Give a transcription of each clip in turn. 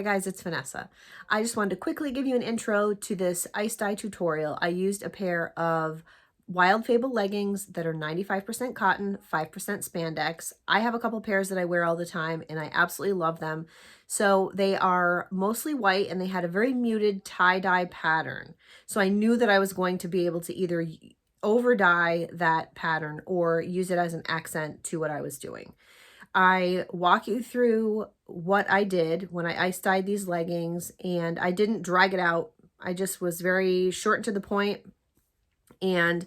guys, it's Vanessa. I just wanted to quickly give you an intro to this ice dye tutorial. I used a pair of Wild Fable leggings that are 95% cotton, 5% spandex. I have a couple pairs that I wear all the time and I absolutely love them. So they are mostly white and they had a very muted tie-dye pattern. So I knew that I was going to be able to either over dye that pattern or use it as an accent to what I was doing. I walk you through what I did when I ice dyed these leggings, and I didn't drag it out. I just was very short and to the point. And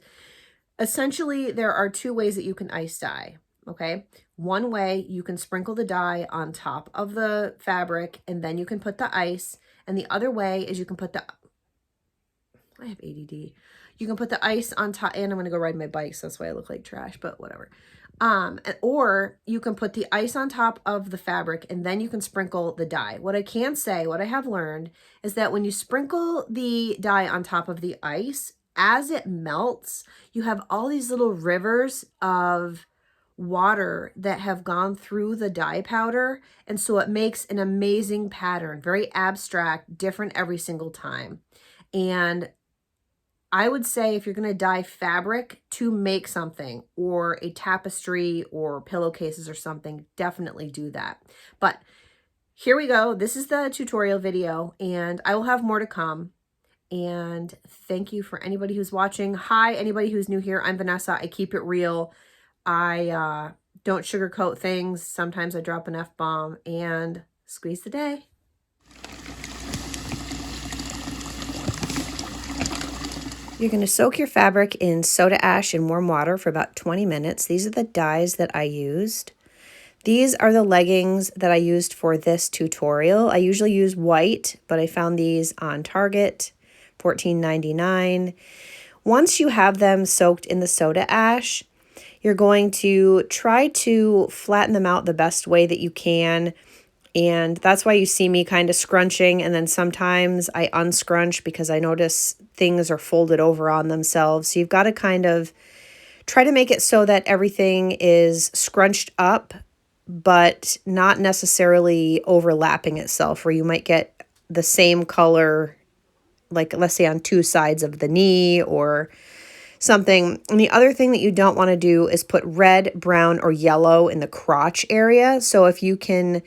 essentially there are two ways that you can ice dye. Okay. One way, you can sprinkle the dye on top of the fabric and then you can put the ice. And the other way is you can put I have ADD. You can put the ice on top, and I'm going to go ride my bike, so that's why I look like trash, but whatever. Or you can put the ice on top of the fabric and then you can sprinkle the dye. What I can say, what I have learned is that when you sprinkle the dye on top of the ice, as it melts, you have all these little rivers of water that have gone through the dye powder. And so it makes an amazing pattern, very abstract, different every single time. And I would say if you're going to dye fabric to make something or a tapestry or pillowcases or something, definitely do that. But here we go. This is the tutorial video and I will have more to come. And thank you for anybody who's watching. Hi, anybody who's new here. I'm Vanessa. I keep it real. I don't sugarcoat things. Sometimes I drop an F-bomb and squeeze the day. You're going to soak your fabric in soda ash and warm water for about 20 minutes. These are the dyes that I used. These are the leggings that I used for this tutorial. I usually use white, but I found these on Target, $14.99. Once you have them soaked in the soda ash, you're going to try to flatten them out the best way that you can. And that's why you see me kind of scrunching, and then sometimes I unscrunch because I notice things are folded over on themselves. So you've got to kind of try to make it so that everything is scrunched up, but not necessarily overlapping itself, where you might get the same color, like let's say on two sides of the knee or something. And the other thing that you don't want to do is put red, brown, or yellow in the crotch area. So if you can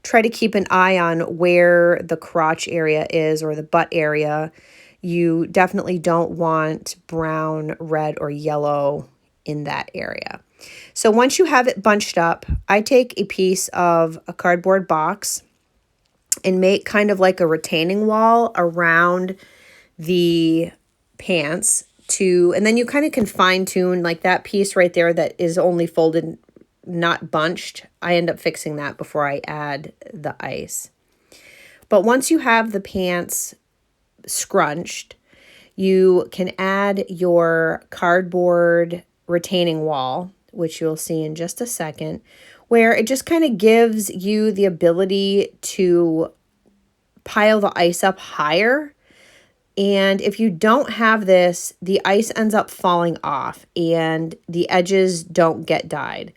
try to keep an eye on where the crotch area is or the butt area, you definitely don't want brown, red, or yellow in that area. So once you have it bunched up, I take a piece of a cardboard box and make kind of like a retaining wall around the pants and then you kind of can fine tune like that piece right there that is only folded, not bunched. I end up fixing that before I add the ice. But once you have the pants scrunched, you can add your cardboard retaining wall, which you'll see in just a second, where it just kind of gives you the ability to pile the ice up higher. And if you don't have this, the ice ends up falling off and the edges don't get dyed.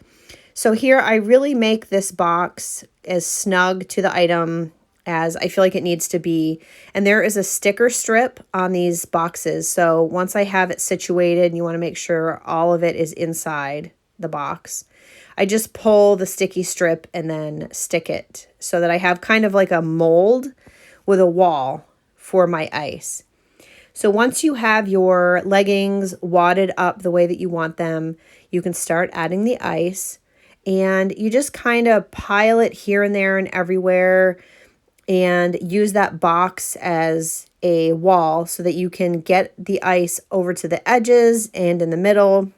So here I really make this box as snug to the item as I feel like it needs to be. And there is a sticker strip on these boxes. So once I have it situated, you want to make sure all of it is inside the box. I just pull the sticky strip and then stick it so that I have kind of like a mold with a wall for my ice. So once you have your leggings wadded up the way that you want them, you can start adding the ice. And you just kind of pile it here and there and everywhere and use that box as a wall so that you can get the ice over to the edges and in the middle,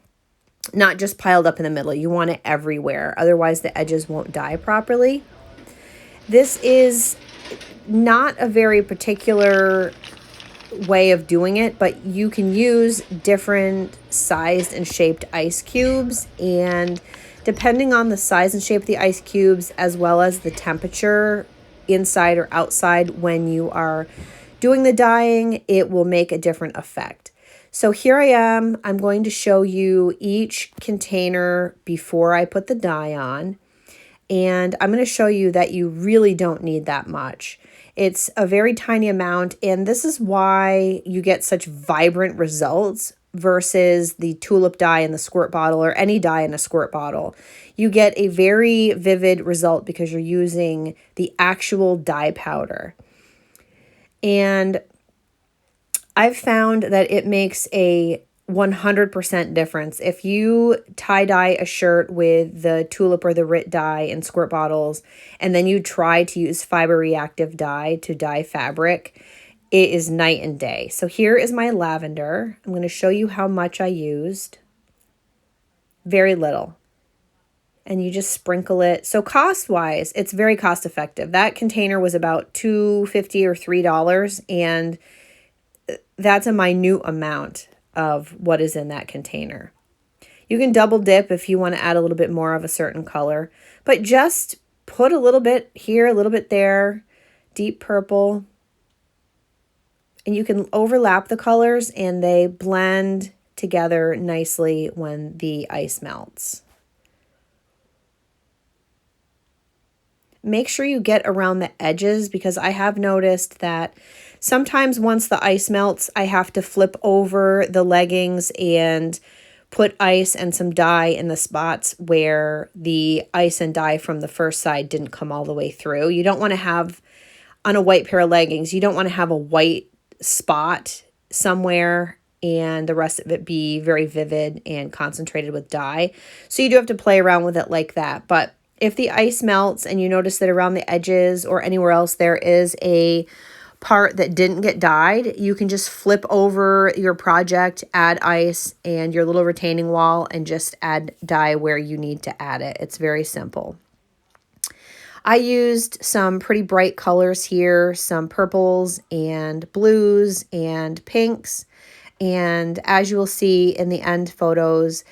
not just piled up in the middle. You want it everywhere. Otherwise, the edges won't dye properly. This is not a very particular way of doing it, but you can use different sized and shaped ice cubes, and depending on the size and shape of the ice cubes as well as the temperature inside or outside when you are doing the dyeing, it will make a different effect. So here I am. I'm going to show you each container before I put the dye on. And I'm going to show you that you really don't need that much. It's a very tiny amount, and this is why you get such vibrant results versus the tulip dye in the squirt bottle or any dye in a squirt bottle. You get a very vivid result because you're using the actual dye powder. And I've found that it makes a 100% difference. If you tie-dye a shirt with the tulip or the RIT dye in squirt bottles, and then you try to use fiber reactive dye to dye fabric, it is night and day. So here is my lavender. I'm going to show you how much I used. Very little. And you just sprinkle it. So cost-wise, it's very cost-effective. That container was about $2.50 or $3, and that's a minute amount of what is in that container. You can double dip if you want to add a little bit more of a certain color, but just put a little bit here, a little bit there, deep purple, and you can overlap the colors and they blend together nicely when the ice melts. Make sure you get around the edges because I have noticed that sometimes once the ice melts, I have to flip over the leggings and put ice and some dye in the spots where the ice and dye from the first side didn't come all the way through. You don't want to have, on a white pair of leggings, you don't want to have a white spot somewhere and the rest of it be very vivid and concentrated with dye. So you do have to play around with it like that. But if the ice melts and you notice that around the edges or anywhere else there is a part that didn't get dyed, you can just flip over your project, add ice and your little retaining wall, and just add dye where you need to add it. It's very simple. I used some pretty bright colors here, some purples and blues and pinks. And as you will see in the end photos,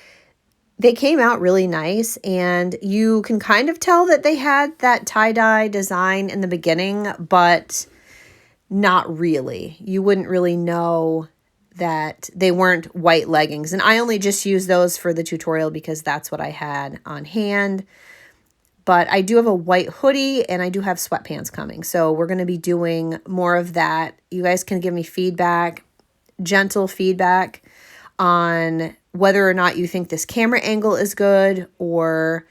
they came out really nice, and you can kind of tell that they had that tie-dye design in the beginning, but not really. You wouldn't really know that they weren't white leggings. And I only just used those for the tutorial because that's what I had on hand. But I do have a white hoodie and I do have sweatpants coming. So we're going to be doing more of that. You guys can give me feedback, gentle feedback on whether or not you think this camera angle is good or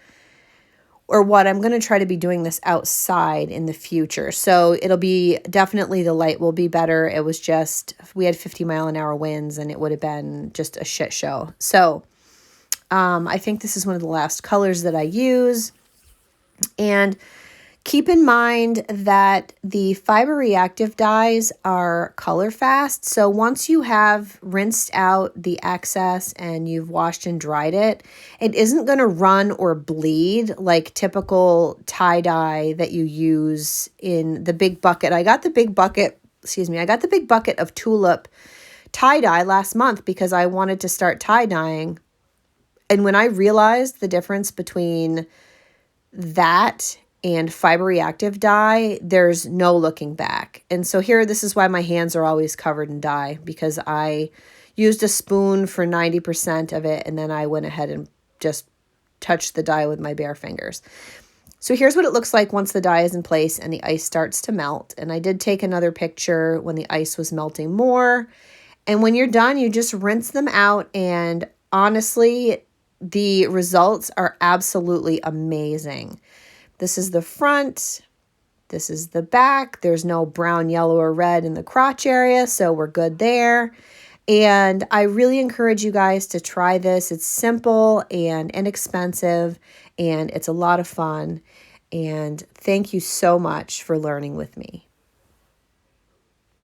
what. I'm going to try to be doing this outside in the future. So it'll be definitely, the light will be better. It was just, we had 50-mile-an-hour winds and it would have been just a shit show. So I think this is one of the last colors that I use. And keep in mind that the fiber reactive dyes are color fast. So once you have rinsed out the excess and you've washed and dried it, it isn't going to run or bleed like typical tie-dye that you use in the big bucket. I got the big bucket of tulip tie-dye last month because I wanted to start tie-dyeing. And when I realized the difference between that and fiber reactive dye, there's no looking back. And so here, this is why my hands are always covered in dye, because I used a spoon for 90% of it, and then I went ahead and just touched the dye with my bare fingers. So here's what it looks like once the dye is in place and the ice starts to melt. And I did take another picture when the ice was melting more. And when you're done, you just rinse them out, and honestly, the results are absolutely amazing. This is the front. This is the back. There's no brown, yellow, or red in the crotch area, so we're good there. And I really encourage you guys to try this. It's simple and inexpensive, and it's a lot of fun. And thank you so much for learning with me.